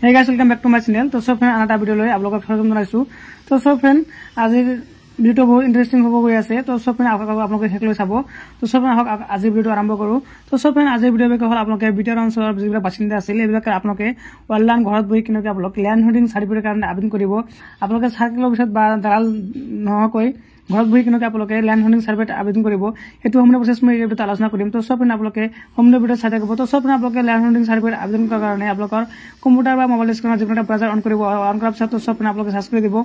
Hey guys, welcome back to my channel. तो सब friend आना वीडियो ले आप लोगों का स्वागत जनाइছো। तो सब फ्रेंड आज ভিডিওটো বহুত ইন্টারেস্টিং হ'ব গৈ আছে। তো সব ফ্রেন্ড আপোনালোকে হেকলৈ চাব। তো সব ফ্রেন্ড আজি ভিডিও আৰম্ভ কৰো। তো সব ফ্ৰেন্ড আজি ভিডিও বেক হল আপোনালোকে বিটাৰ অঞ্চলৰ যিবিলাক বাসিন্দা আছিল এইবিলাক আপোনালোকে অনলাইন ঘৰত বহি কিনে আপোনালোকে ল্যান্ড হোল্ডিং সাৰ্টিফিকেটৰ কাৰণে আবেদন কৰিব। আপোনালোকে সাৰ্কেলৰ পিছত বা দালাল নহকৈ ঘৰত বহি কিনে আপোনালোকে ল্যান্ড হোল্ডিং সাৰ্টিফিকেট আবেদন কৰিব। এটো সম্পূৰ্ণ প্ৰসেছ মই এই ভিডিওত আলোচনা কৰিম। তো সব ফ্ৰেন্ড আপোনালোকে সম্পূৰ্ণ ভিডিও চাই থাকিব। তো সব ফ্ৰেন্ড আপোনালোকে ল্যান্ড হোল্ডিং সাৰ্টিফিকেট আবেদন কৰাৰ কাৰণে আপোনালোকৰ কম্পিউটাৰ বা মোবাইল স্ক্ৰিনত যিকোনো ব্ৰাউজাৰ অন কৰিব। অন কৰাৰ পিছত সব ফ্ৰেন্ড আপোনালোকে সাৰ্চ কৰি দিব।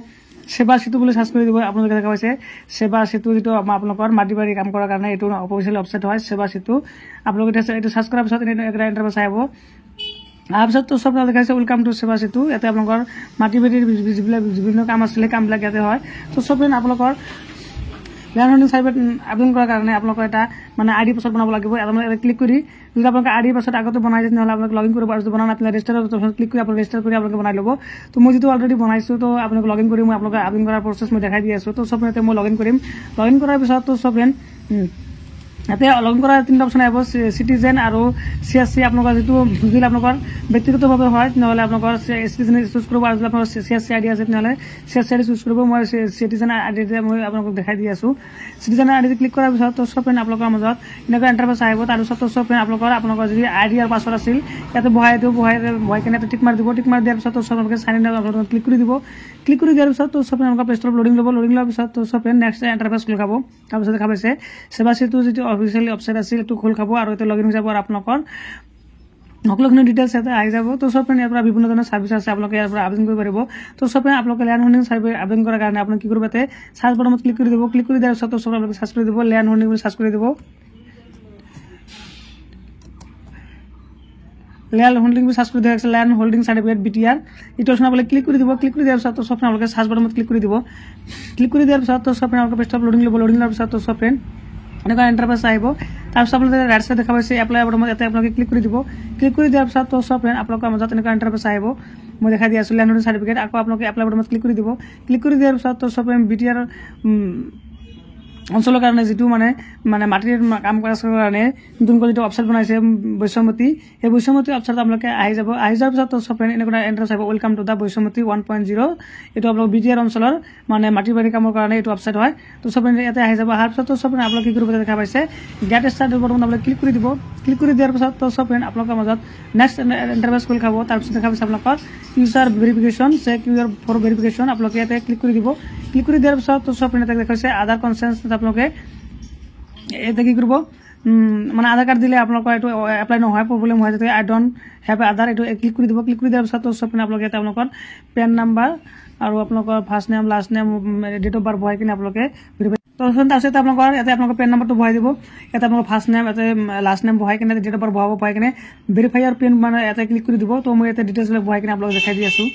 সেবা সেতু বুলি সাৰ্চ কৰি দিব। আপোনালোকে দেখা পাইছে সেবা সেতু যেটো আপোনালোকৰ মাটি বাৰী কাম কৰাৰ কাৰণে এটো অফিচিয়েল ওয়েবসাইট হয় সেবা সেতু। আপোনালোকে এটো সাৰ্চ কৰাৰ পিছত এটা ইন্টাৰফেস আহিব। তাৰপিছত তো সব দেখাইছে ওয়েলকাম টু সেবা সেতু। ইয়াতে আপোনালোকৰ মাটি বাৰীৰ বিভিন্ন কাম আছে কামবিলাক ইয়াতে হয়। তো সব আপোনালোকৰ ল্যান্ড হোল্ডিং সাৰ্টিফিকেট আবেদন কৰাৰ কাৰণে আপোনালোকৰ এটা মানে আইডি পাছৱৰ্ড বনাব লাগিব। আপোনালোকে ক্লিক কৰি যদি আপোনালোকে আইডি পাছৱৰ্ড আগতে বনাই দিলে নহলে আপোনালোকে লগইন কৰিব আৰু যদি বনানা আপুনি ৰেজিষ্টাৰ অপচন ক্লিক কৰি আপোনালোকে ৰেজিষ্টাৰ কৰি আপোনালোকে বনাই ল'ব। তো মই যেটো অলৰেডি বনাইছো তো আপোনালোকে লগইন কৰি মই আপোনালোকে আবেদন কৰাৰ প্ৰসেছ মই দেখাই দি আছো। তো সব মই লগইন কৰিম। লগইন কৰাৰ পিছত তো সব ইয়াতে লগইন কৰাৰ তিনটা অপচন আহিব সিটিজেন আৰু সিএসসি। আপোনালোকৰ যেটো যদি আপোনালোকৰ ব্যক্তিগতভাৱে হয় নহলে আপোনালোকৰ সিটিজেন চুজ কৰিব আৰু যদি আপোনালোকৰ সিএসসি আইডি আছে নহলে সিএসসি আইডি চুজ কৰিব। মই সিটিজেন আইডিতে মই আপোনালোকক দেখাই দি আছো। সিটিজেন আইডি ক্লিক কৰাৰ পিছত তো সব আপোনালোকৰ মাজত এনেকুৱা ইন্টাৰফেস আহিব। তাৰ পিছত তো সব আপোনালোকৰ যদি আইডি আৰু পাছৱৰ্ড আছিল ইয়াতে বহাই কিনে টিক মাৰ দিব। টিক মাৰ দিয়াৰ পিছত তো সব আপোনালোকে সাইন ইন আপোনালোকে ক্লিক কৰি দিব। ক্লিক কৰি দিয়াৰ পিছত তো সব আপোনালোকৰ প্লে ষ্টৰত লোডিং ল'ব। লোডিং লোৱাৰ পিছত তো সব নেক্সট ইন্টাৰফেস খোল খাব। তাৰ পিছত দেখা পাইছে সেবা সেতু যেটো অফিচিয়েল ওয়েবসাইট আছিল এটো খোল খাব আৰু এতে লগইন হৈ যাব আৰু আপোনালোকৰ সকলোখিনি ডিটেইলছ এটা আহি যাব। তো সব ইয়াৰ পৰা বিভিন্ন ধৰণৰ সাৰ্ভিস আছে আপোনালোকে ইয়াৰ পৰা আবেদন কৰিব পাৰিব। তো সব আপোনালোকে ল্যান্ড হোল্ডিং সাৰ্টিফিকেট আবেদন কৰাৰ কাৰণে আপুনি কি কৰিব তাতে সাৰ্চ বাটনত ক্লিক কৰি দিব। ক্লিক কৰি দিয়াৰ পিছত সব আপোনালোকে সাৰ্চ কৰি দিব ল্যান্ড হোল্ডিং বুলি সাৰ্চ কৰি দিব। ল্যান্ড হোল্ডিং বুলি সাৰ্চ কৰি দিয়া আছে ল্যান্ড হোল্ডিং সাৰ্টিফিকেট বিটিআৰ ইটো অপচন আপোনালোকে ক্লিক কৰি দিব। ক্লিক কৰি দিয়াৰ পিছত সব আপোনালোকে সাৰ্চ বাটনত ক্লিক কৰি দিব। ক্লিক কৰি দিয়াৰ পিছত সব আপোনালোকে পেজ লোডিং ল'ব। লোডিং লোৱাৰ পিছত সব এনেকুৱা ইন্টাৰফেস আহিব। তাৰপিছত আপোনালোকে ৰাইট সাইড দেখা পাইছে এপ্লাই বাটনত ইয়াতে আপোনালোকে ক্লিক কৰি দিব। ক্লিক কৰি দিয়াৰ পিছত তো সব আপোনালোকৰ মাজত এনেকুৱা ইন্টাৰফেস আহিব। মই দেখাই দি আছো ল্যান্ড হোল্ডিং সাৰ্টিফিকেট। আকৌ আপোনালোকে এপ্লাই বাটনত ক্লিক কৰি দিব। ক্লিক কৰি দিয়াৰ পিছত তো সব বিটিআৰ অঞ্চলৰ কাৰণে যেটো মানে মাটিৰ কাম কৰাৰ কাৰণে নতুনকৈ যেটো ওয়েবসাইট বনাইছে বৈশ্যমতি এই বৈশ্যমতি ওয়েবসাইট আপোনালোকে আহি যাব। আহি যোৱাৰ পিছত তো সব এনেকুৱা এন্টাৰফেস আহিব ওয়েলকাম টু দা বৈশ্যমতি 1.0। এটো আপোনালোক বিটিআৰ অঞ্চলৰ মানে মাটি বাৰী কামৰ কাৰণে এটো ওয়েবসাইট হয়। তো সব ইয়াতে আহি যাব। আহাৰ পিছত তো সব আপোনালোকে কি কৰিব দেখা পাইছে গেট স্টাৰ্টেড বাটনত আপোনালোকে ক্লিক কৰি দিব। ক্লিক কৰি দিয়াৰ পিছত তো সব আপোনালোকৰ মাজত নেক্সট ইন্টাৰফেস খোল খাব। তাৰ পিছত দেখা পাইছে আপোনালোকৰ user verification check user for verification আপোনালোকে ইয়াতে ক্লিক কৰি দিব। ক্লিক কৰি দিয়াৰ পিছত তো সব ইয়াতে দেখাইছে আধাৰ কনসেন্ট আপোনালোকে এটা কি কৰিব মানে আধাৰ কাৰ্ড দিলে আপোনালোকৰ এটো এপ্লাই নহয় প্ৰবলেম হয় যদি আই ডোন্ট হ্যাভ আধাৰ এটো ক্লিক কৰি দিব। ক্লিক কৰি দিয়াৰ পিছত তো সব আপোনালোকে এটা আপোনালোকৰ পেন নাম্বাৰ আৰু আপোনালোকৰ first name last name date of birth বহাই কিনে আপোনালোকে ভেৰিফাই তাৰপিছত আপোনালোকৰ ইয়াতে আপোনালোকৰ পেন নাম্বাৰটো বহাই দিব। ইয়াতে আপোনালোকৰ ফাৰ্ষ্ট নেম ইয়াতে লাষ্ট নেম বহাই কিনে ডেট অফ বাৰ্থ বহাব বহাই কিনে ভেৰিফায়াৰ পেন মানে ইয়াতে ক্লিক কৰি দিব। তো মই ইয়াতে ডিটেইলছ বহাই কিনে আপোনালোকক দেখাই দি আছো।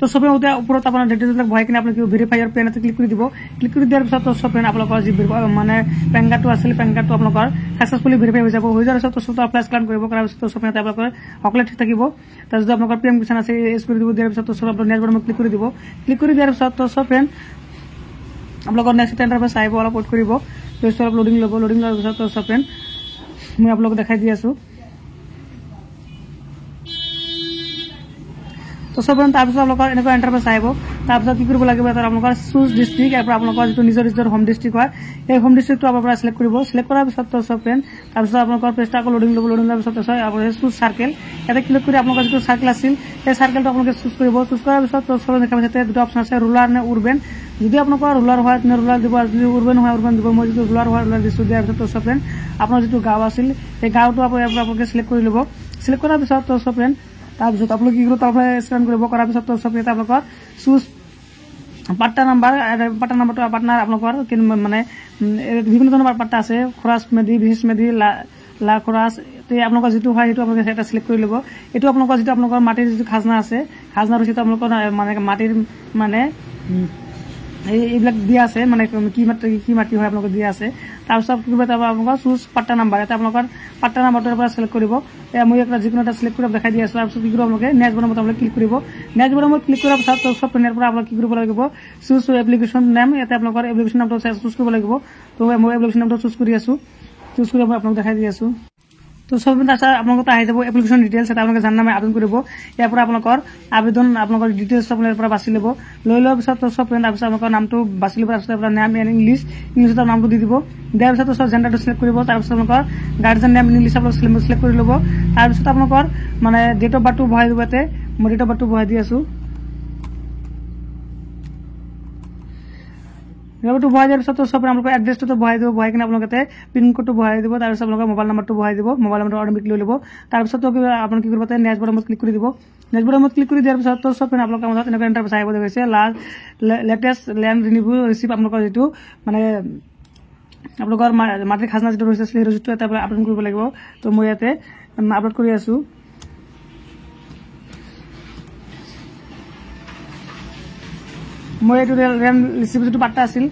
তো সব ওপৰত আপোনাৰ ডিটেইলছবিলাক বহাই কিনে আপুনি ভেৰিফায়াৰ পেনতে ক্লিক কৰি দিব। ক্লিক কৰি দিয়াৰ পিছত তো সব আপোনালোকৰ যি মানে পেন কাৰ্ডটো আছিল পেন কাৰ্ডটো আপোনালোকৰ সাকসেসফুলি ভেৰিফাই হৈ যাব। হৈ যোৱাৰ পিছত তো সব এপ্লাই স্ক্যান কৰিব কৰাৰ পিছত তো সব আপোনালোকৰ সকলো ঠিক থাকিব। তাৰ যদি আপোনালোকৰ প্ৰিমিয়াম কিষাণ আছে এছ কৰি দিব। দিয়াৰ পিছত তো সব আপোনালোকে নেক্সট বাটনত ক্লিক কৰি দিব। ক্লিক কৰি দিয়াৰ পিছত তো সব আপোনালোকৰ নেক্সট ইন্টাৰফেস আহিব। অলপ ওয়েট কৰিব। পেজ অলপ লোডিং ল'ব। লোডিং লোৱাৰ পিছত তো সব মই আপোনালোকক দেখাই দি আছো। তো সব তাৰপিছত আপোনালোকৰ এনেকুৱা ইন্টাৰফেস আহিব। তাৰপিছত কি কৰিব লাগিব তাৰ আপোনালোকৰ চুজ ডিস্ট্ৰিক্ট আৰু আপোনালোকৰ যেটো নিজৰ হোম ডিস্ট্ৰিক্ট হয় এই হোম ডিস্ট্ৰিক্টটো আপোনালোকে সিলেক্ট কৰিব। সিলেক্ট কৰাৰ পিছত তো সব তাৰপিছত আপোনালোকৰ পেজটা আকৌ লোডিং ল'ব। লোডিং লোৱাৰ পিছত আপোনালোকে চুজ সাৰ্কেল ইয়াতে ক্লিক কৰি আপোনালোকৰ যেটো সাৰ্কেল আছিল এই সাৰ্কেলটো আপোনালোকে চুজ কৰিব। চুজ কৰাৰ পিছত তো সব দেখা পাইছে দুটা অপচন আছে ৰুলাৰ নে উৰবেন। যদি আপোনালোকৰ ৰুলাৰ হয় তেনে ৰুলাৰ দিব আৰু যদি উৰবেন হয় উৰবেন দিব। মই যেটো ৰুলাৰ হয় ৰুলাৰ দিছো। দিয়াৰ পিছত তো সব আপোনাৰ যেটো গাঁও আছিল এই গাঁওটো আপোনালোকে সিলেক্ট কৰি ল'ব। সিলেক্ট কৰাৰ পিছত তো সব তাৰপিছত আপোনালোকে কি কৰিব তাৰপৰা স্ক্যান কৰিব। কৰাৰ পিছত তো সব আপোনালোকৰ চুজ পাট্টা নাম্বাৰটো পাটনাৰ আপোনালোকৰ মানে বিভিন্ন ধৰণৰ পাট্টা আছে খৰাছ মেধি ভিজ মেধি লা খৰাছ আপোনালোকৰ যেটো হয় সেইটো আপোনালোকে এটা সিলেক্ট কৰি ল'ব। এইটো আপোনালোকৰ যেটো আপোনালোকৰ মাটিৰ যেটো খাজনা আছে খাজনা ৰচিদ আপোনালোকৰ মানে মাটিৰ মানে এইবিলাক দিয়া আছে মানে কি মাটি হয় আপোনালোকে দিয়া আছে। তাৰপিছত কি কৰিব আপোনালোকৰ চুজ পাট্টা নাম্বাৰ এটা আপোনালোকৰ পাট্টা নাম্বাৰটোৰ পৰা সিলেক্ট কৰিব। মই একটা যিকোনো এটা সিলেক্ট কৰি দেখাই দি আছো। তাৰপিছত কি কৰিব আপোনালোকে নেক্সট বাটনত আপোনালোকে ক্লিক কৰিব। নেক্সট বাটনত ক্লিক কৰাৰ পিছত সব পেনৰ পৰা আপোনালোকে কি কৰিব লাগিব চুজ এপ্লিকেশন নেম ইয়াতে আপোনালোকৰ এপ্লিকেশন নামটো চুজ কৰিব লাগিব। তো মই এপ্লিকেশন নামটো চুজ কৰি আছো। চুজ কৰি মই আপোনালোকক দেখাই দি আছো। তো সব তাৰপিছত আপোনালোকৰ আহি যাব এপ্লিকেশ্যন ডিটেইলছ এটা আপোনালোকে যাৰ নামে আবেদন কৰিব ইয়াৰ পৰা আপোনালোকৰ আবেদন আপোনালোকৰ ডিটেইলছ আপোনালোকৰ পৰা বাছি ল'ব লৈ লোৱাৰ পিছত সব তাৰপিছত আপোনালোকৰ নামটো বাছি ল'ব তাৰপিছত আপোনাৰ নাম ইংলিছত নামটো দি দিব দিয়াৰ পিছত সব জেণ্ডাৰটো চিলেক্ট কৰিব তাৰপিছত আপোনালোকৰ গাৰ্জেন নেম ইংলিছ আপোনালোকে চিলেক্ট কৰি ল'ব তাৰপিছত আপোনালোকৰ মানে ডেট অফ বাৰ্থটো বহাই দিব ইয়াতে মই ডেট অফ বাৰ্থটো বহাই দি আছোঁ টো বহাই দিয়াৰ পিছত সব আপোনালোকৰ এড্ৰেছটো বহাই দিব বহাই কিনে আপোনালোকে পিন কোডটো বহাই দিব তাৰপিছত আপোনালোকৰ মোবাইল নম্বৰটো বহাই দিব মোবাইল নম্বৰটো অটোমেটিক লৈ ল'ব তাৰপিছত আপোনালোকে কি কৰিব নেক্সট বাটনত ক্লিক কৰি দিব নেক্সট বাটনত ক্লিক কৰি দিয়াৰ পিছত সব আপোনালোকৰ মাজত এনেকুৱা ইণ্টাৰফেচ আহিব দেখুৱাইছে লেটেষ্ট লেণ্ড ৰিনিউ ৰিচিভ আপোনালোকৰ যিটো মানে আপোনালোকৰ মাটিৰ খাজনা যিটো ৰচিদ আছিলে সেই ৰচিদটো এটা আপলোড কৰিব লাগিব তো মই ইয়াতে আপলোড কৰি আছোঁ মই এইটো ৰিচিভ যিটো পাৰ্টা আছিল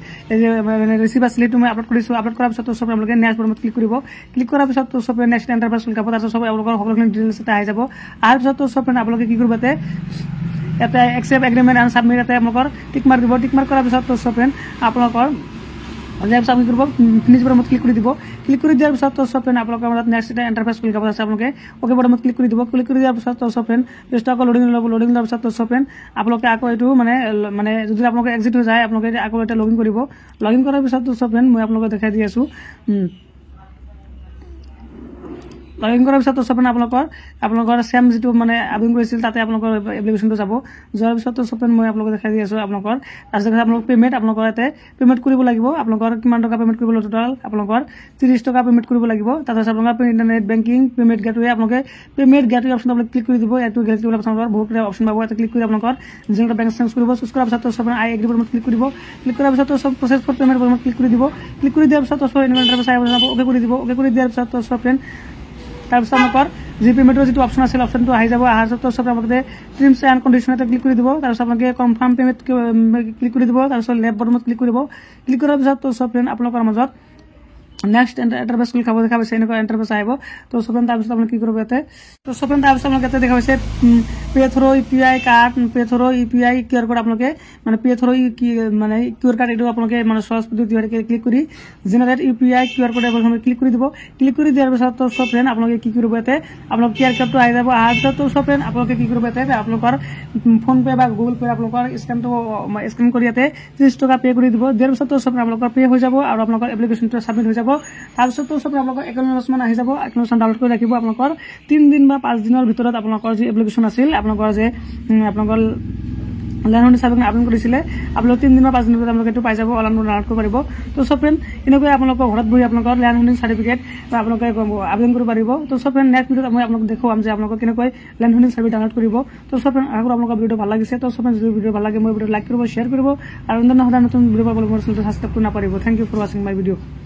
ৰিচিভ আছিলে সেইটো মই আপলোড কৰিছোঁ আপলোড কৰাৰ পিছত সব আপোনালোকে নেক্সট বাটনত ক্লিক কৰিব ক্লিক কৰাৰ পিছত সব নেক্সট এণ্টাৰপ্ৰাইজ খুলিব তাৰপিছত সব আপোনালোকৰ সকলোখিনি ডিটেইলছ এটা আহি যাব অহাৰ পিছত সব আপোনালোকে কি কৰিব ইয়াতে একচেপ্ট এগ্ৰিমেণ্ট এণ্ড ছাবমিট ইয়াতে আপোনালোকৰ টিক মাৰ্ক দিব টিক মাৰ্ক কৰাৰ পিছত সব আপোনালোকৰ দিয়াৰ পিছত আপুনি কৰিব ফিনিছ বাটনত ক্লিক কৰি দিব ক্লিক কৰি দিয়াৰ পিছত সব আপোনালোকৰ মাজত নেক্সট এটা এণ্টাৰপ্ৰাইজ খুলিব আছে আপোনালোকে অ'কে বাটনত ক্লিক কৰি দিব ক্লিক কৰি দিয়াৰ পিছত সব পেজটো আকৌ লোডিং ল'ব লোডিং লোৱাৰ পিছত সব আপোনালোকে আকৌ এইটো মানে যদি আপোনালোকে এক্সিট হৈ যায় আপোনালোকে আকৌ এটা লগইন কৰিব লগইন কৰাৰ পিছত সব মই আপোনালোকক দেখাই দি আছোঁ লগইন কৰাৰ পিছত সব আপোনালোকৰ চেম যিটো মানে আবেদন কৰিছিল তাতে আপোনালোকৰ এপ্লিকেশ্যনটো যাব যোৱাৰ পিছত সব মই আপোনালোকক দেখাই দি আছোঁ আপোনালোকৰ তাৰপিছত আপোনালোকৰ পে'মেণ্ট আপোনালোকৰ ইয়াতে পে'মেণ্ট কৰিব লাগিব আপোনালোকৰ কিমান টকা পে'মেণ্ট কৰিব টোটাল আপোনালোকৰ 30 টকা পে'মেণ্ট কৰিব লাগিব তাৰপিছত আপোনালোকৰ ইণ্টাৰনেট বেংকিং পে'মেণ্ট গেটৱে আপোনালোকে পে'মেণ্ট গেটৱে অপশ্যন আপোনালোকে ক্লিক কৰি দিব এইটো গেটৱে আপোনালোকৰ বহুত অপশ্যন পাব ইয়াতে ক্লিক কৰি আপোনালোকৰ যিটো বেংক চেঞ্জ কৰিব চুজ কৰাৰ পিছত সব আই এগ্ৰি বাটনত ক্লিক কৰিব ক্লিক কৰাৰ পিছত সব প্ৰচেছ ফৰ পে'মেণ্ট বাটনত ক্লিক কৰি দিব ক্লিক কৰি দিয়াৰ পিছত সব ইনভেণ্টাৰ চাই অ'কে কৰি দিব অ'কে কৰি দিয়াৰ পিছত সব তাৰপিছত আপোনালোকৰ যি পে'মেণ্টৰ যিটো অপশ্যন আছিল অপশ্যনটো আহি যাব অহাৰ পিছত সব আপোনালোকে টাৰ্মছ এণ্ড কণ্ডিশ্যনতে ক্লিক কৰি দিব তাৰপিছত আপোনালোকে কনফাৰ্ম পে'মেণ্ট ক্লিক কৰি দিব তাৰপিছত লেফ্ট বাটনত ক্লিক কৰিব ক্লিক কৰাৰ পিছত সব আপোনালোকৰ মাজত নেক্সট এণ্টাৰপ্ৰাইজ খুলি দেখা পাইছে এনেকুৱা এণ্টাৰপ্ৰাইজ আহিব তো সব তাৰপিছত আপোনালোকে কি কৰিব ইয়াতে তো সব তাৰপিছত আপোনালোকে ইয়াতে দেখা পাইছে pay through UPI card pay through UPI QR code আপোনালোকে মানে পে থ্ৰু মানে কিউআৰ কাৰ্ড এইটো আপোনালোকে মানে সহজ পদ্ধতিৰে ক্লিক কৰি জেনেৰেট UPI কিউআৰ কোড আপোনালোকে ক্লিক কৰি দিব ক্লিক কৰি দিয়াৰ পিছত তো সব আপোনালোকে কি কৰিব ইয়াতে আপোনালোকৰ কিউআৰ কোডটো আহি যাব অহাৰ পিছত তো সব আপোনালোকে কি কৰিব ইয়াতে আপোনালোকৰ ফোন পে বা গুগল পে আপোনালোকৰ স্কেন কৰি ইয়াতে 30 টকা পে কৰি দিব দিয়াৰ পিছত তো সব আপোনালোকৰ পে হৈ যাব আৰু আপোনালোকৰ এপ্লিকেশ্যনটো ছাবমিট হৈ যাব তাৰপিছত সব আপোনালোকৰ একনলেজমেণ্ট আহি যাব একনলেজমেণ্ট ডাউনলোড কৰি ৰাখিব আপোনালোকৰ 3 দিন বা 5 দিনৰ ভিতৰত আপোনালোকৰ যি এপ্লিকেশ্যন আছিল আপোনালোকৰ যে আপোনালোকৰ লেণ্ড হোল্ডিং চাৰ্টিফিকেট আবেদন কৰিছিলে আপোনালোকে 3 দিন বা 5 দিনৰ ভিতৰত আপোনালোকে এইটো পাই যাব অনলাইন ডাউনলোড কৰিব পাৰিব তো সব এনেকৈ আপোনালোকৰ ঘৰত বহি আপোনালোকৰ লেণ্ড হোল্ডিং চাৰ্টিফিকেট আপোনালোকে আবেদন কৰিব পাৰিব তো সব নেক্সট ভিডিঅ'ত মই আপোনালোকক দেখুৱাম যে আপোনালোকে কেনেকৈ লেণ্ড হোল্ডিং চাৰ্টিফিকেট ডাউনলোড কৰিব তো সব আপোনালোকৰ ভিডিঅ'টো ভাল লাগিছে তো সব যদি ভিডিঅ' ভাল লাগে মই ভিডিঅ' লাইক কৰিব শ্বেয়াৰ কৰিব আৰু অন্যান্য সদায় নতুন ভিডিঅ' পাবলৈ মোৰ চেনেলটো সাবস্ক্ৰাইব কৰিব নাপাহৰিব থ্যাংক ইউ ফৰ ৱাচিং মাই ভিডিঅ'